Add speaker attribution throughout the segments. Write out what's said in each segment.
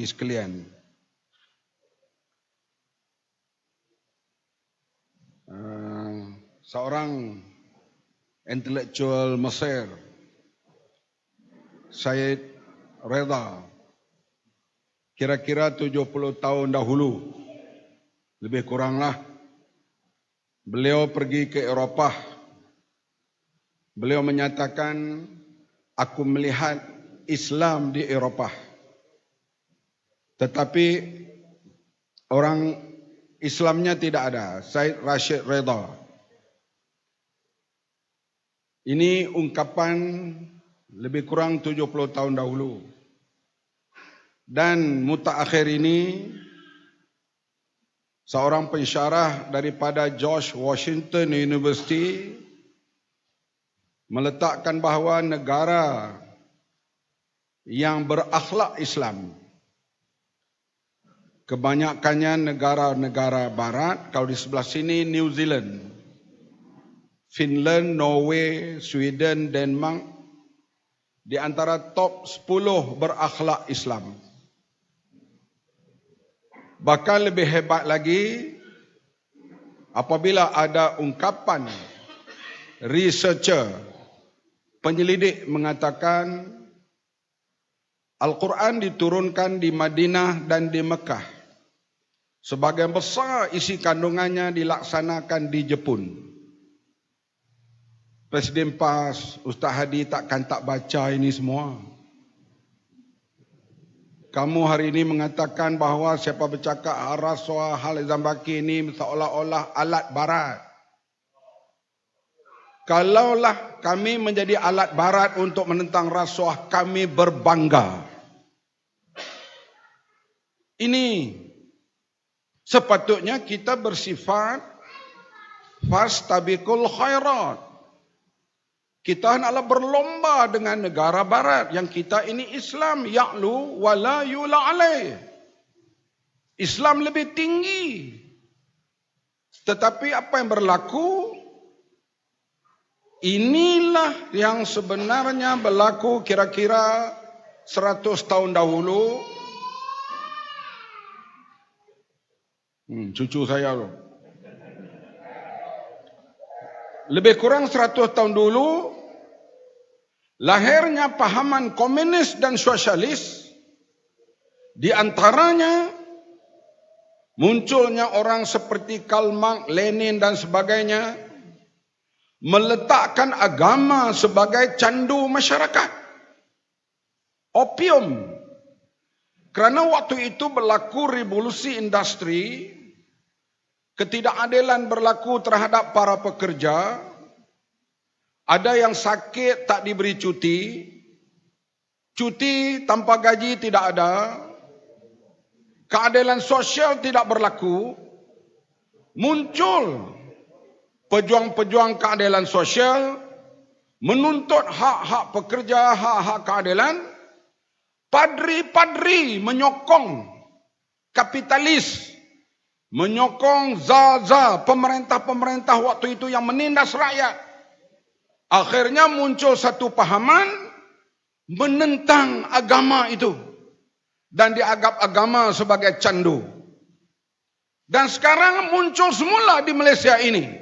Speaker 1: sekalian. Seorang intelektual Mesir, Said Reda, kira-kira 70 tahun dahulu, lebih kuranglah, beliau pergi ke Eropah. Beliau menyatakan, aku melihat Islam di Eropah. Tetapi orang Islamnya tidak ada. Said Rashid Reda. Ini ungkapan lebih kurang 70 tahun dahulu. Dan mutaakhir ini seorang pensyarah daripada George Washington University meletakkan bahawa negara yang berakhlak Islam, kebanyakannya negara-negara barat. Kalau di sebelah sini New Zealand, Finland, Norway, Sweden, Denmark, di antara top 10 berakhlak Islam. Bahkan lebih hebat lagi, apabila ada ungkapan researcher, penyelidik mengatakan Al-Quran diturunkan di Madinah dan di Mekah. Sebagian besar isi kandungannya dilaksanakan di Jepun. Presiden PAS, Ustaz Hadi takkan tak baca ini semua. Kamu hari ini mengatakan bahawa siapa bercakap Rasuah Hal Zambaki ini seolah-olah alat barat. Kalaulah kami menjadi alat barat untuk menentang rasuah, kami berbangga. Ini sepatutnya kita bersifat fastabiqul khairat. Kita hendaklah berlomba dengan negara barat yang kita ini Islam, ya'lu wa la yula alaih. Islam lebih tinggi. Tetapi apa yang berlaku? Inilah yang sebenarnya berlaku kira-kira 100 tahun dahulu. Cucu saya loh. Lebih kurang 100 tahun dulu, lahirnya pahaman komunis dan sosialis. Di antaranya munculnya orang seperti Karl Marx, Lenin dan sebagainya, meletakkan agama sebagai candu masyarakat. Opium. Kerana waktu itu berlaku revolusi industri, ketidakadilan berlaku terhadap para pekerja, ada yang sakit tak diberi cuti, cuti tanpa gaji tidak ada, keadilan sosial tidak berlaku, muncul pejuang-pejuang keadilan sosial, menuntut hak-hak pekerja, hak-hak keadilan. Padri-padri menyokong kapitalis, menyokong za-za pemerintah-pemerintah waktu itu yang menindas rakyat. Akhirnya muncul satu pahaman menentang agama itu dan dianggap agama sebagai candu. Dan sekarang muncul semula di Malaysia ini.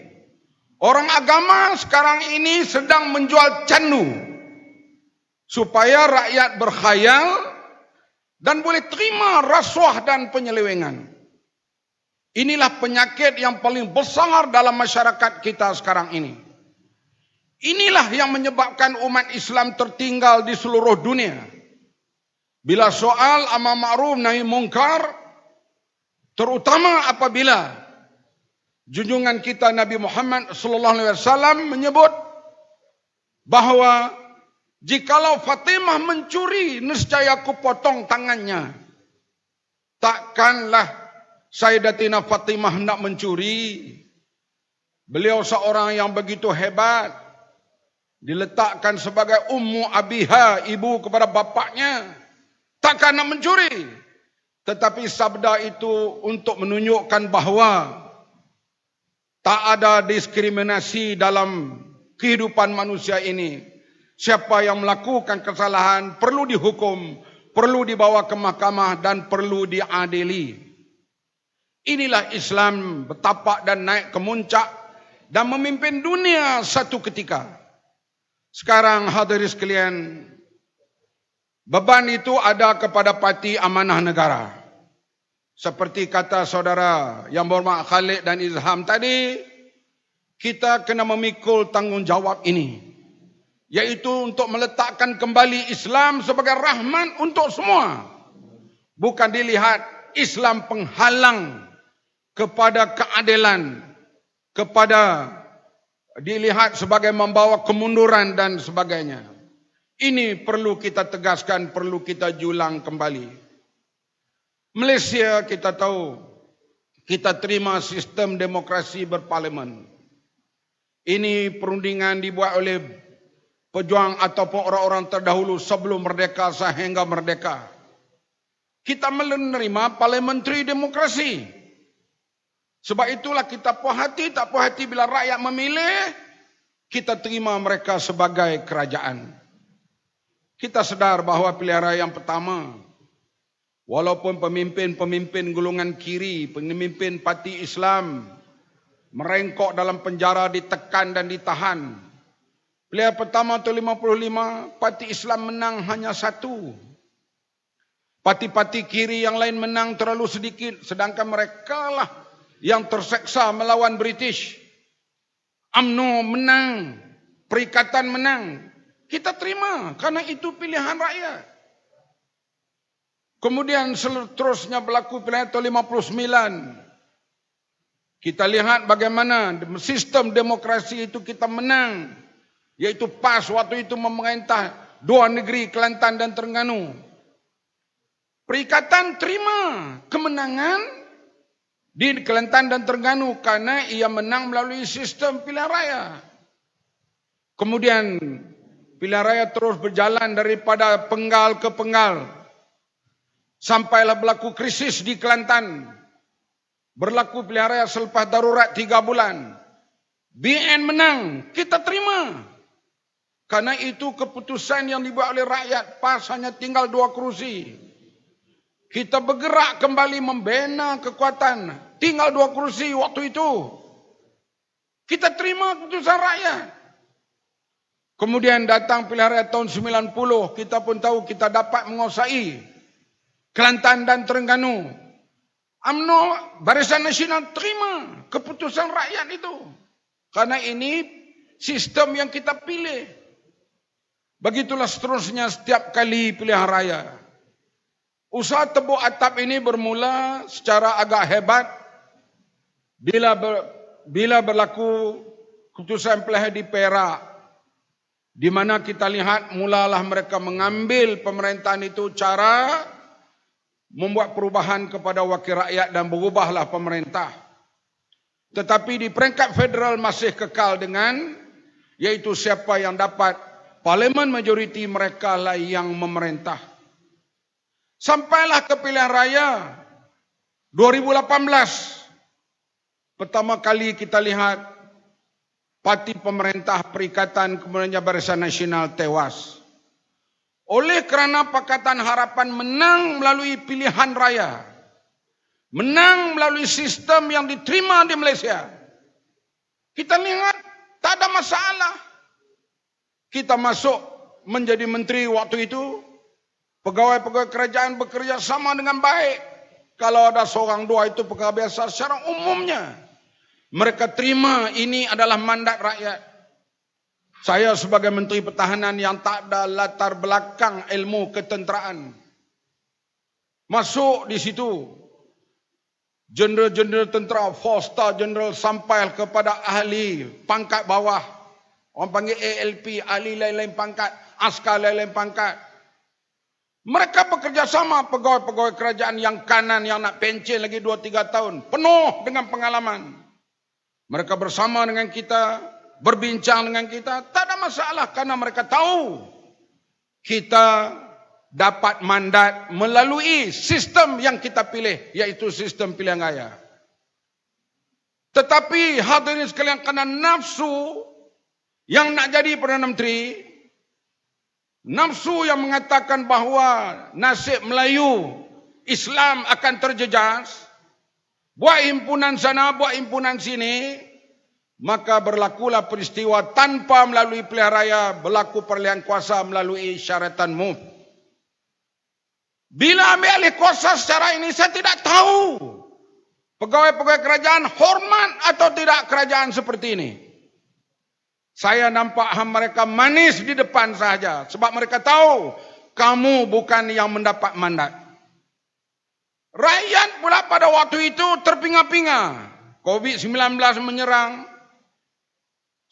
Speaker 1: Orang agama sekarang ini sedang menjual candu supaya rakyat berkhayal dan boleh terima rasuah dan penyelewengan. Inilah penyakit yang paling besar dalam masyarakat kita sekarang ini. Inilah yang menyebabkan umat Islam tertinggal di seluruh dunia. Bila soal amar ma'ruf nahi mungkar, terutama apabila junjungan kita Nabi Muhammad sallallahu alaihi wasallam menyebut bahawa jikalau Fatimah mencuri, nescaya aku potong tangannya. Takkanlah Sayyidatina Fatimah hendak mencuri. Beliau seorang yang begitu hebat, diletakkan sebagai ummu abiha, ibu kepada bapaknya. Takkan nak mencuri. Tetapi sabda itu untuk menunjukkan bahawa tak ada diskriminasi dalam kehidupan manusia ini. Siapa yang melakukan kesalahan perlu dihukum perlu dibawa ke mahkamah dan perlu diadili. Inilah Islam bertapak dan naik ke muncak dan memimpin dunia satu ketika. Sekarang hadirin sekalian, beban itu ada kepada Parti Amanah Negara. Seperti kata saudara yang berhormat Khalid dan Izham tadi, kita kena memikul tanggungjawab ini, yaitu untuk meletakkan kembali Islam sebagai rahmat untuk semua. Bukan dilihat Islam penghalang kepada keadilan, kepada dilihat sebagai membawa kemunduran dan sebagainya. Ini perlu kita tegaskan, perlu kita julang kembali. Malaysia kita tahu, kita terima sistem demokrasi berparlimen. Ini perundingan dibuat oleh pejuang ataupun orang-orang terdahulu sebelum merdeka sehingga merdeka. Kita menerima parliamentary demokrasi. Sebab itulah kita puas hati, tak puas hati bila rakyat memilih, kita terima mereka sebagai kerajaan. Kita sedar bahawa pilihan raya yang pertama, walaupun pemimpin-pemimpin golongan kiri, pemimpin parti Islam merengkok dalam penjara, ditekan dan ditahan. Pilihan pertama tahun 55, parti Islam menang hanya satu. Parti-parti kiri yang lain menang terlalu sedikit, sedangkan mereka lah yang terseksa melawan British. UMNO menang, Perikatan menang. Kita terima kerana itu pilihan rakyat. Kemudian seterusnya berlaku pilihan tahun 59. Kita lihat bagaimana sistem demokrasi itu kita menang. Iaitu PAS waktu itu memerintah dua negeri, Kelantan dan Terengganu. Perikatan terima kemenangan di Kelantan dan Terengganu karena ia menang melalui sistem pilihan raya. Kemudian pilihan raya terus berjalan daripada penggal ke penggal. Sampailah berlaku krisis di Kelantan. Berlaku pilihan raya selepas darurat 3 bulan. BN menang, kita terima. Karena itu keputusan yang dibuat oleh rakyat, PAS hanya tinggal 2 kerusi. Kita bergerak kembali membina kekuatan. Tinggal 2 kerusi waktu itu. Kita terima keputusan rakyat. Kemudian datang pilihan raya tahun 90. Kita pun tahu kita dapat menguasai Kelantan dan Terengganu. UMNO, Barisan Nasional terima keputusan rakyat itu. Karena ini sistem yang kita pilih. Begitulah seterusnya setiap kali pilihan raya. Usaha tebuk atap ini bermula secara agak hebat bila berlaku keputusan pilihan di Perak, di mana kita lihat mulalah mereka mengambil pemerintahan itu cara membuat perubahan kepada wakil rakyat dan berubahlah pemerintah. Tetapi di peringkat federal masih kekal dengan, iaitu siapa yang dapat parlimen majoriti mereka lah yang memerintah. Sampailah ke pilihan raya 2018. Pertama kali kita lihat parti pemerintah Perikatan kemudiannya Barisan Nasional tewas. Oleh kerana Pakatan Harapan menang melalui pilihan raya. Menang melalui sistem yang diterima di Malaysia. Kita lihat tak ada masalah. Kita masuk menjadi menteri waktu itu. Pegawai-pegawai kerajaan bekerja sama dengan baik. Kalau ada seorang dua itu perkara biasa secara umumnya. Mereka terima ini adalah mandat rakyat. Saya sebagai Menteri Pertahanan yang tak ada latar belakang ilmu ketenteraan. Masuk di situ. Jeneral-jeneral tentera, 4-star jeneral sampai kepada ahli pangkat bawah. Orang panggil ALP, ahli lain-lain pangkat, askar lain-lain pangkat. Mereka bekerja sama pegawai-pegawai kerajaan yang kanan yang nak pencen lagi 2-3 tahun. Penuh dengan pengalaman. Mereka bersama dengan kita, berbincang dengan kita, tak ada masalah karena mereka tahu kita dapat mandat melalui sistem yang kita pilih, iaitu sistem pilihan raya. Tetapi hadirin sekalian, kerana nafsu yang nak jadi Perdana Menteri, Nafsu yang mengatakan bahawa nasib Melayu, Islam akan terjejas, buat himpunan sana, buat himpunan sini, maka berlakulah peristiwa tanpa melalui pilihan raya, berlaku peralihan kuasa melalui syaratan MUF. Bila ambil alih kuasa secara ini, saya tidak tahu pegawai-pegawai kerajaan hormat atau tidak kerajaan seperti ini. Saya nampak mereka manis di depan saja. Sebab mereka tahu kamu bukan yang mendapat mandat. Rakyat pula pada waktu itu terpinga-pinga. COVID-19 menyerang.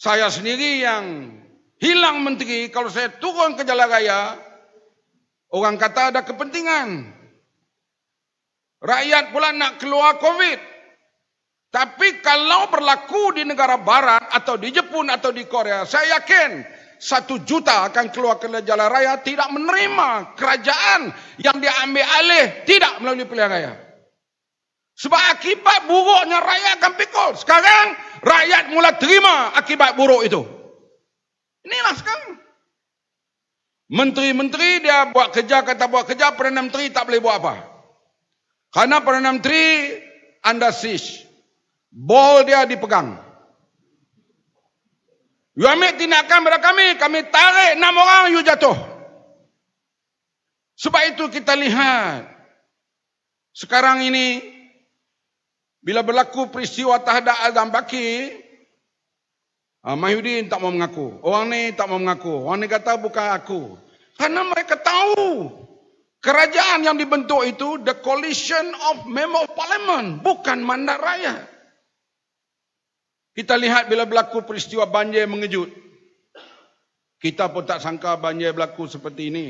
Speaker 1: Saya sendiri yang hilang menteri. Kalau saya turun ke jalan raya, orang kata ada kepentingan. Rakyat pula nak keluar COVID. Tapi kalau berlaku di negara barat atau di Jepun atau di Korea, saya yakin 1 juta akan keluar ke jalan raya tidak menerima kerajaan yang diambil alih tidak melalui pilihan raya. Sebab akibat buruknya rakyat akan pikul. Sekarang rakyat mula terima akibat buruk itu. Inilah sekarang. Menteri-menteri dia buat kerja, kata buat kerja, Perdana Menteri tak boleh buat apa. Karena Perdana Menteri under siege. Bol dia dipegang. You ambil tindakan pada kami tarik 6 orang, you jatuh. Sebab itu kita lihat, sekarang ini, bila berlaku peristiwa terhadap Azam Baki, Mahyudin tak mau mengaku. Orang ni tak mau mengaku. Orang ni kata bukan aku. Karena mereka tahu, kerajaan yang dibentuk itu, the coalition of member of parliament, bukan mandat rakyat. Kita lihat bila berlaku peristiwa banjir mengejut. Kita pun tak sangka banjir berlaku seperti ini.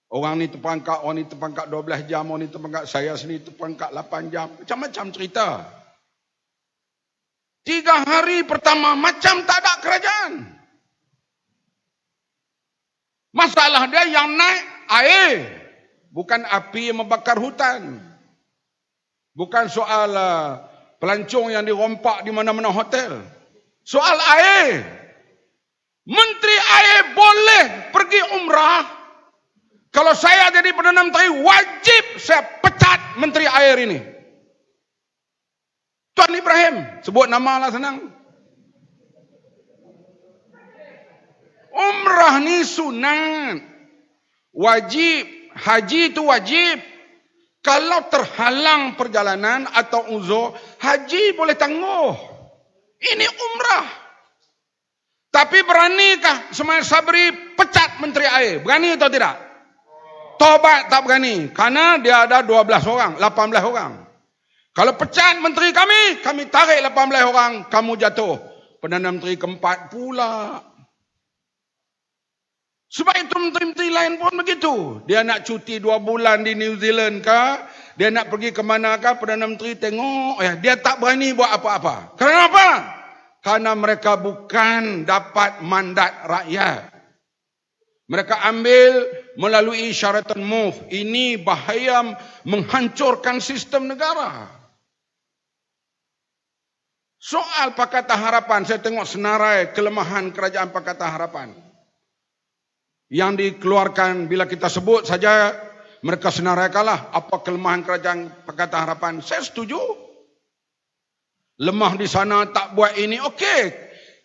Speaker 1: Orang ni terperangkap, orang ni terperangkap 12 jam, orang ni terperangkap, saya sendiri terperangkap 8 jam. Macam-macam cerita. 3 hari pertama macam tak ada kerajaan. Masalah dia yang naik air. Bukan api yang membakar hutan. Bukan soal pelancong yang dirompak di mana-mana hotel. Soal air. Menteri air boleh pergi umrah. Kalau saya jadi Perdana Menteri, wajib saya pecat Menteri air ini. Tuan Ibrahim, sebut nama lah senang. Umrah ni sunat. Wajib. Haji itu wajib. Kalau terhalang perjalanan atau uzur, haji boleh tangguh. Ini umrah. Tapi beranikah Ismail Sabri pecat Menteri Air? Berani atau tidak? Tobat tak berani. Karena dia ada 12 orang, 18 orang. Kalau pecat menteri kami tarik 18 orang, kamu jatuh. Perdana Menteri keempat pula. Sebab itu menteri-menteri lain pun begitu. Dia nak cuti 2 bulan di New Zealand kah? Dia nak pergi ke mana kah? Perdana Menteri tengok. Dia tak berani buat apa-apa. Kenapa? Karena mereka bukan dapat mandat rakyat. Mereka ambil melalui syaratan MUF. Ini bahaya menghancurkan sistem negara. Soal Pakatan Harapan, saya tengok senarai kelemahan kerajaan Pakatan Harapan. Yang dikeluarkan bila kita sebut saja, mereka senaraikanlah apa kelemahan kerajaan Pakatan Harapan. Saya setuju. Lemah di sana, tak buat ini, okey.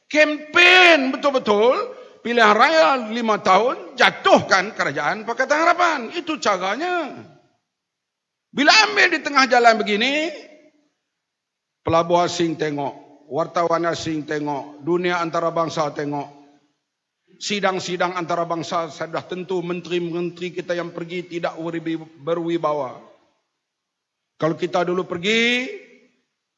Speaker 1: Kempen betul-betul, pilihan raya 5 tahun, jatuhkan kerajaan Pakatan Harapan. Itu caranya. Bila ambil di tengah jalan begini, pelabur asing tengok, wartawan asing tengok, dunia antarabangsa tengok. Sidang-sidang antarabangsa sudah tentu menteri-menteri kita yang pergi tidak berwibawa. Kalau kita dulu pergi,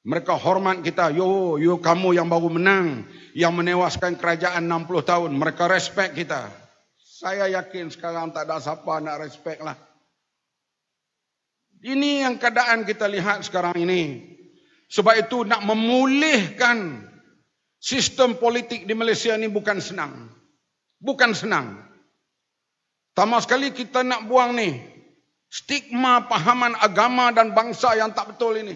Speaker 1: mereka hormat kita. Yo kamu yang baru menang, yang menewaskan kerajaan 60 tahun. Mereka respect kita. Saya yakin sekarang tak ada siapa nak respect lah. Ini yang keadaan kita lihat sekarang ini. Sebab itu nak memulihkan sistem politik di Malaysia ini bukan senang. Bukan senang. Pertama sekali kita nak buang ni stigma pahaman agama dan bangsa yang tak betul ini.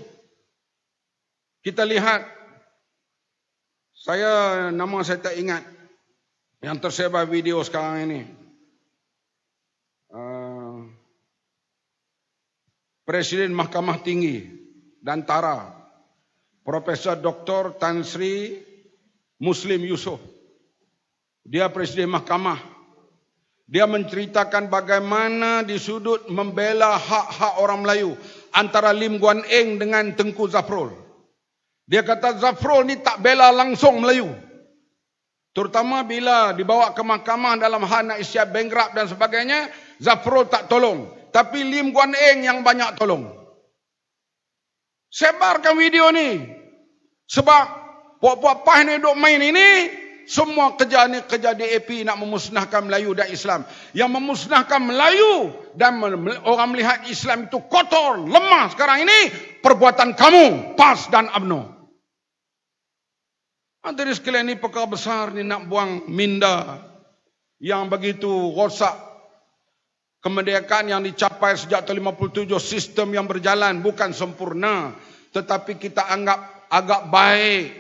Speaker 1: Kita lihat, nama saya tak ingat. Yang tersebar video sekarang ini. Presiden Mahkamah Tinggi dan Tara, Profesor Dr. Tan Sri Muslim Yusof. Dia Presiden Mahkamah. Dia menceritakan bagaimana di sudut membela hak-hak orang Melayu antara Lim Guan Eng dengan Tengku Zafrul. Dia kata Zafrul ni tak bela langsung Melayu. Terutama bila dibawa ke mahkamah dalam hal nak isyat bankrupt dan sebagainya, Zafrul tak tolong. Tapi Lim Guan Eng yang banyak tolong. Sebarkan video ni. Sebab puak-puak PAS ni duk main ini, semua kerja ni kerja DAP nak memusnahkan Melayu dan Islam. Yang memusnahkan Melayu dan orang melihat Islam itu kotor, lemah sekarang ini, perbuatan kamu, PAS dan UMNO. Antara sekalian ni perkara besar ni nak buang minda yang begitu rosak. Kemerdekaan yang dicapai sejak tahun 57, sistem yang berjalan bukan sempurna, tetapi kita anggap agak baik.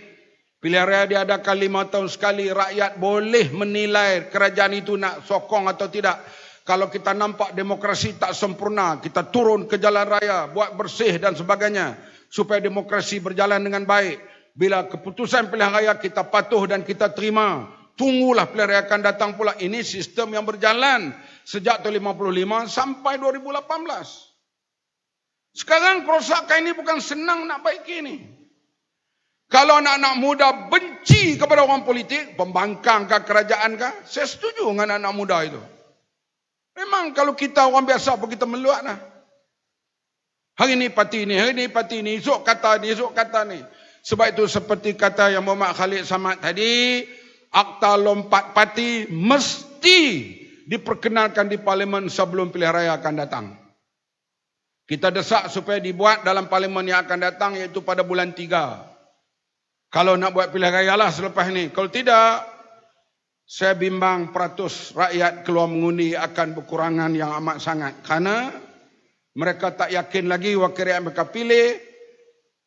Speaker 1: Pilihan raya diadakan 5 tahun sekali, rakyat boleh menilai kerajaan itu nak sokong atau tidak. Kalau kita nampak demokrasi tak sempurna, kita turun ke jalan raya, buat bersih dan sebagainya, supaya demokrasi berjalan dengan baik. Bila keputusan pilihan raya kita patuh dan kita terima, tunggulah pilihan raya akan datang pula. Ini sistem yang berjalan sejak tahun 55 sampai 2018. Sekarang kerosakan ini bukan senang nak baiki ini. Kalau anak-anak muda benci kepada orang politik, pembangkang ke kerajaan ke, saya setuju dengan anak-anak muda itu. Memang kalau kita orang biasa pun kita meluat lah. Hari ini parti ini, hari ini parti ini, esok kata ni, esok kata ni. Sebab itu seperti kata yang Muhammad Khalid Samad tadi, akta lompat parti mesti diperkenalkan di parlimen sebelum pilihan raya akan datang. Kita desak supaya dibuat dalam parlimen yang akan datang, iaitu pada bulan 3. Kalau nak buat pilihan raya lah selepas ni. Kalau tidak, saya bimbang peratus rakyat keluar mengundi akan berkurangan yang amat sangat. Kerana mereka tak yakin lagi wakil rakyat mereka pilih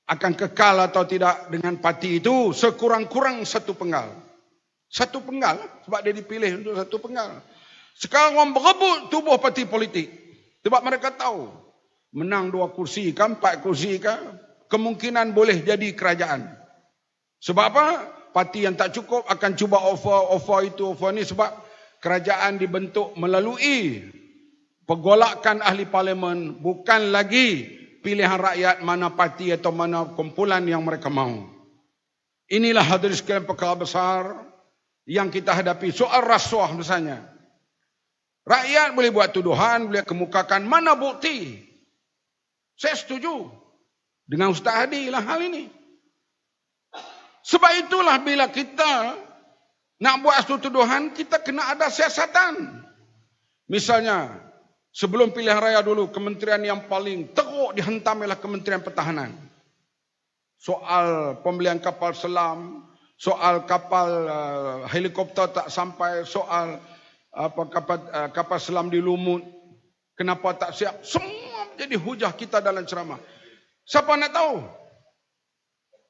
Speaker 1: akan kekal atau tidak dengan parti itu sekurang-kurang satu penggal. Satu penggal, sebab dia dipilih untuk satu penggal. Sekarang orang berebut tubuh parti politik. Sebab mereka tahu, menang 2 kursi ke, 4 kursi ke, kemungkinan boleh jadi kerajaan. Sebab apa? Parti yang tak cukup akan cuba offer itu, offer ni, sebab kerajaan dibentuk melalui pergolakan ahli parlimen, bukan lagi pilihan rakyat mana parti atau mana kumpulan yang mereka mahu. Inilah hadirin sekalian perkara besar yang kita hadapi. Soal rasuah misalnya. Rakyat boleh buat tuduhan, boleh kemukakan, mana bukti? Saya setuju dengan Ustaz Hadi lah hal ini. Sebab itulah bila kita nak buat satu tuduhan, kita kena ada siasatan. Misalnya, sebelum pilihan raya dulu, kementerian yang paling teruk dihentam ialah Kementerian Pertahanan. Soal pembelian kapal selam, soal kapal helikopter tak sampai, soal kapal selam di Lumut, kenapa tak siap, semua menjadi hujah kita dalam ceramah. Siapa nak tahu?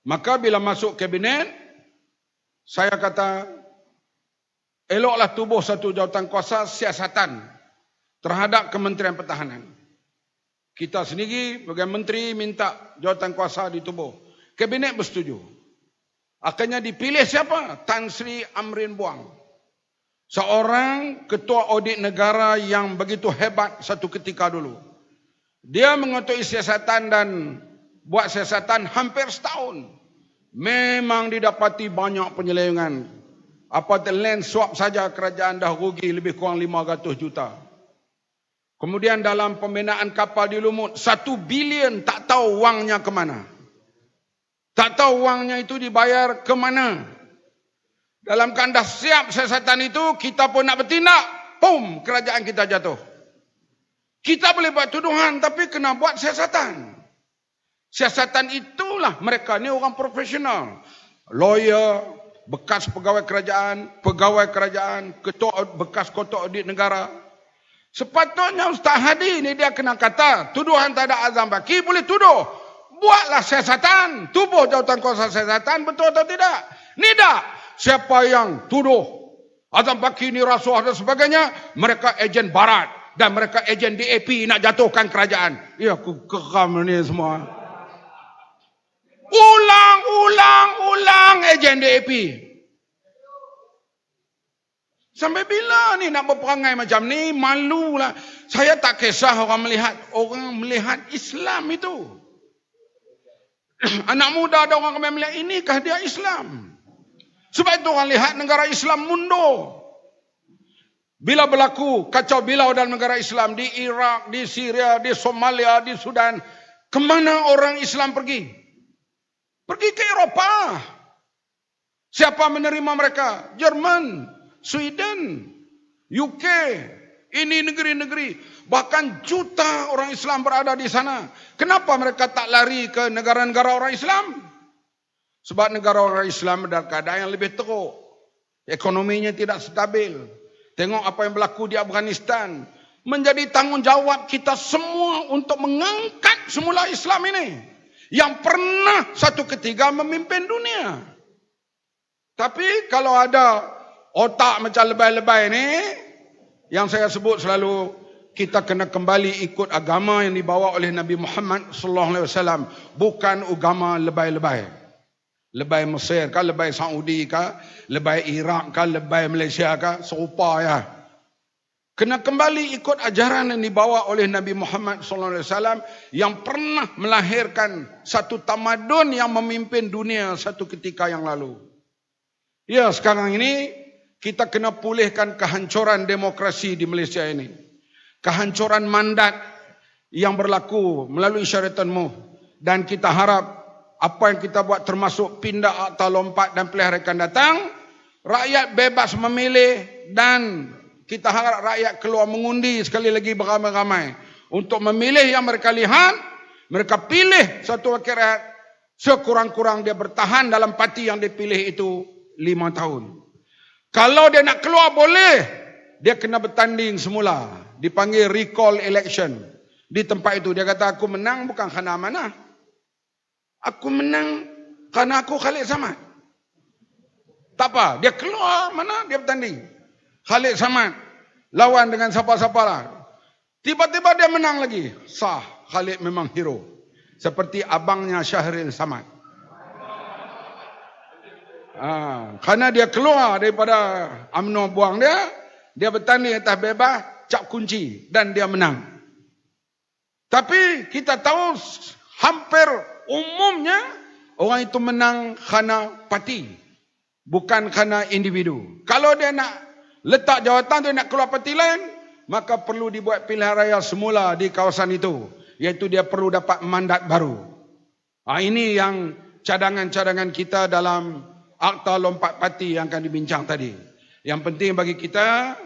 Speaker 1: Maka bila masuk kabinet, saya kata, eloklah tubuh satu jawatan kuasa siasatan terhadap Kementerian Pertahanan. Kita sendiri sebagai menteri minta jawatan kuasa ditubuh. Kabinet bersetuju. Akhirnya dipilih siapa? Tan Sri Amrin Buang. Seorang ketua audit negara yang begitu hebat satu ketika dulu. Dia mengetuai siasatan dan buat siasatan hampir setahun. Memang didapati banyak penyelewengan. Apa land swap saja kerajaan dah rugi lebih kurang 500 juta. Kemudian dalam pembinaan kapal di Lumut, 1 bilion tak tahu wangnya ke mana. Tak tahu wangnya itu dibayar ke mana. Dalam keadaan siap siasatan itu, kita pun nak bertindak, pum, kerajaan kita jatuh. Kita boleh buat tuduhan, tapi kena buat siasatan. Siasatan itulah mereka ni orang profesional. Lawyer, bekas pegawai kerajaan, bekas ketua audit negara. Sepatutnya Ustaz Hadi ni dia kena kata, tuduhan tak ada azam baki, boleh tuduh. Buatlah siasatan, tubuh jawatan kuasa siasatan, betul atau tidak? Ni tak. Siapa yang tuduh Azam baki ni rasuah dan sebagainya. Mereka ejen barat. Dan mereka ejen DAP nak jatuhkan kerajaan. Ya, aku geram ni semua. Ulang ejen DAP. Sampai bila ni nak berperangai macam ni? Malulah. Saya tak kisah orang melihat Islam itu. Anak muda ada orang melihat inikah dia Islam. Sebab itu orang lihat negara Islam mundur. Bila berlaku kacau bilau dalam negara Islam di Iraq, di Syria, di Somalia, di Sudan, kemana orang Islam pergi? Pergi ke Eropah. Siapa menerima mereka? Jerman, Sweden, UK. Ini negeri-negeri. Bahkan juta orang Islam berada di sana. Kenapa mereka tak lari ke negara-negara orang Islam? Sebab negara orang Islam dalam keadaan yang lebih teruk. Ekonominya tidak stabil. Tengok apa yang berlaku di Afghanistan. Menjadi tanggungjawab kita semua untuk mengangkat semula Islam ini. Yang pernah satu ketika memimpin dunia. Tapi kalau ada otak macam lebay-lebay ni, yang saya sebut selalu, kita kena kembali ikut agama yang dibawa oleh Nabi Muhammad SAW. Bukan agama lebay-lebay. Lebay Mesir kah, lebay Saudi kah, lebay Iraq kah, lebay Malaysia kah, serupa ya. Kena kembali ikut ajaran yang dibawa oleh Nabi Muhammad SAW yang pernah melahirkan satu tamadun yang memimpin dunia satu ketika yang lalu. Ya, sekarang ini kita kena pulihkan kehancuran demokrasi di Malaysia ini. Kehancuran mandat yang berlaku melalui syariatan Muh. Dan kita harap apa yang kita buat termasuk pindah akta lompat dan pilihan akan datang, rakyat bebas memilih dan kita harap rakyat keluar mengundi sekali lagi beramai-ramai untuk memilih yang mereka lihat, mereka pilih satu wakil rakyat, sekurang-kurang dia bertahan dalam parti yang dipilih itu 5 tahun. Kalau dia nak keluar boleh, dia kena bertanding semula, dipanggil recall election. Di tempat itu dia kata aku menang bukan kerana amanah. Aku menang kerana aku Khalid Samad. Tak apa, dia keluar mana dia bertanding. Khalid Samad lawan dengan siapa-siapa lah. Tiba-tiba dia menang lagi. Sah, Khalid memang hero. Seperti abangnya Syahril Samad. Kerana dia keluar daripada UMNO buang dia, dia bertanding atas bebas, cap kunci dan dia menang. Tapi kita tahu hampir umumnya orang itu menang kerana parti, bukan kerana individu. Kalau dia nak letak jawatan, dia nak keluar parti lain, maka perlu dibuat pilihan raya semula di kawasan itu, iaitu dia perlu dapat mandat baru. Ini yang cadangan-cadangan kita dalam akta lompat parti yang akan dibincang tadi. Yang penting bagi kita,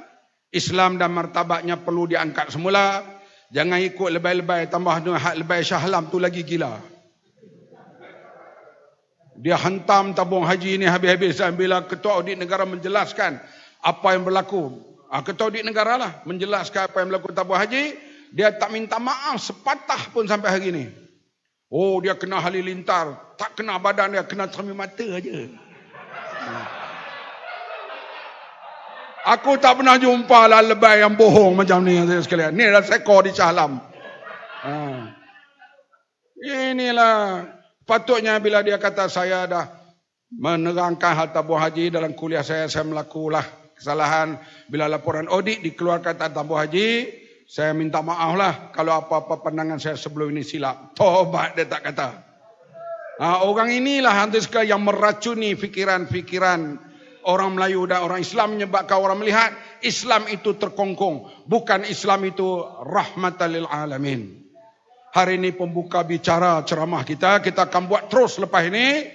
Speaker 1: Islam dan martabatnya perlu diangkat semula. Jangan ikut lebay-lebay, tambah hak lebay Shah Alam tu lagi gila. Dia hantam tabung haji ni habis-habisan bila Ketua Audit Negara menjelaskan apa yang berlaku. Ketua Audit Negara lah menjelaskan apa yang berlaku tabung haji. Dia tak minta maaf sepatah pun sampai hari ni. Oh, dia kena halilintar. Tak kena badan dia, kena cermin mata aja. Aku tak pernah jumpa lah lebay yang bohong macam ni sekalian. Ni adalah sekor di Shah Alam. Inilah patutnya bila dia kata saya dah menerangkan hal tabung haji dalam kuliah saya melakukan kesalahan. Bila laporan audit dikeluarkan tentang tabung haji, saya minta maaf lah kalau apa-apa pandangan saya sebelum ini silap. Tobat dia tak kata. Orang inilah hantu sekali yang meracuni fikiran-fikiran orang Melayu dan orang Islam, menyebabkan orang melihat Islam itu terkongkong. Bukan Islam itu rahmatan lil alamin. Hari ini pembuka bicara ceramah kita akan buat terus lepas ini.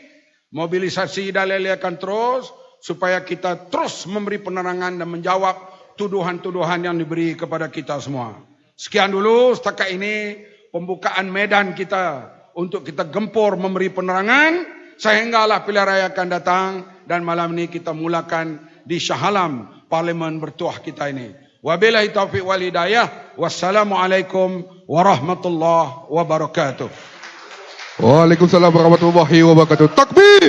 Speaker 1: Mobilisasi dalil akan terus supaya kita terus memberi penerangan dan menjawab tuduhan-tuduhan yang diberi kepada kita semua. Sekian dulu setakat ini pembukaan medan kita untuk kita gempur memberi penerangan sehinggalah pilihan raya akan datang dan malam ini kita mulakan di Shah Alam, parlimen bertuah kita ini. Wabillahi taufiq wal hidayah. Wassalamualaikum warahmatullahi wabarakatuh.
Speaker 2: Waalaikumsalam warahmatullahi wabarakatuh. Takbir!